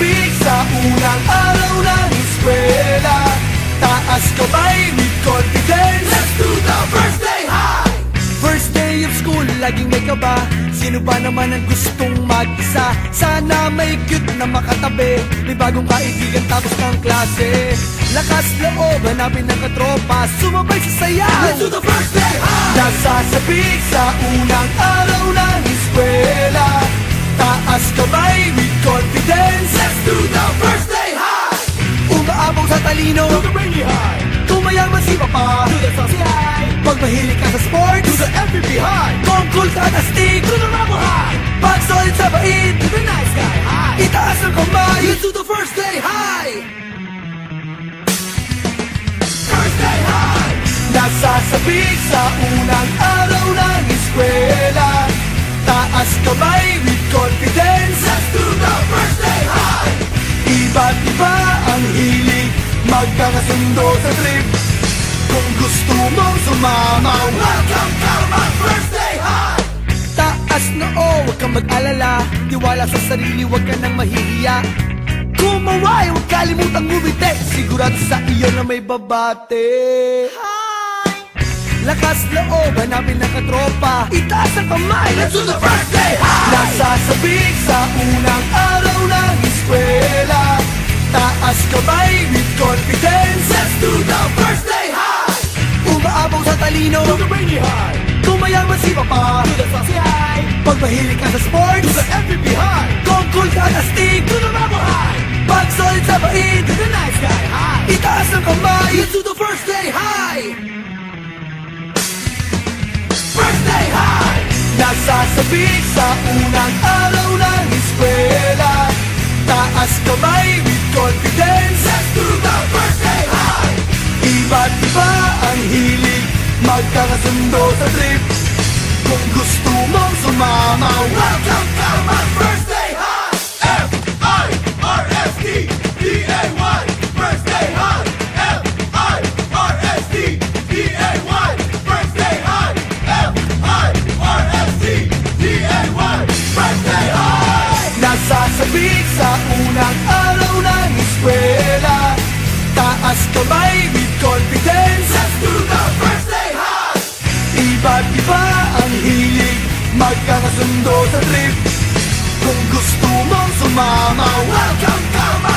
Sasabik sa unang araw ng eskwela, taas kamay with confidence. Let's do the first day high! First day of school, laging may kaba. Sino ba naman ang gustong mag-isa? Sana may cute na makatabi, may bagong kaibigan tapos ng klase. Lakas loob, hanapin ng katropa, sumabay sa sayaw. Let's do the first day high! Nasasabik sa unang araw ng eskwela, taas kamay with confidence. Let's do the first day high! Umaabong sa talino, do the brainy high. Tumayaman si Papa, do the saucy high. Pag mahilig ka sa sports, do the MVP high. Kung cool ka na stick, do the rubber high. Pag solid sa bait, do the nice guy high. Itaas ang kamay, let's do the first day high. First day high! Nasasabik sa unang araw ng eskwela, taas kamay with confidence. Let's do the first day high! Iba't iba ang hilig, magkakasundo sa trip. Kung gusto mong sumama, welcome to my first day high! Taas na huwag kang mag-alala, tiwala sa sarili, huwag ka nang mahihiya. Kumaway, huwag kalimutang ngumiti, sigurado sa iyo na may babate. Lakas loob, hanapin ng katropa, itaas ang kamay, let's do the first day high! Nasasabik sa unang araw ng eskwela, taas kamay with confidence. Let's do the first day high! Umaabong sa talino, do the brainy high. Tumayaman si Papa, do the saucy high. Pag mahilig ka sa sports, do the MVP high. Kung cool ka na stick, do the rubber high. Pag solid sa bait, do the nice guy high. Itaas ang kamay, let's do the first day high! First day high! Nasasabik sa unang araw ng eskwela, taas kamay with confidence. Let's do the first day high! Iba't iba ang hilig, magkakasundo sa trip. Kung gusto mong sumama, welcome to my first day high! F-I-R-S-T-D-A-Y First day high! F-I-R-S-T-D-A-Y First day high! F-I-R-S-T-D-A-Y First day high! Nasasabik sa unang araw ng eskwela, taas kamay with confidence. Let's do the first day high! Iba't iba ang hilig, magkakasundo sa trip. Kung gusto mong sumama, welcome to my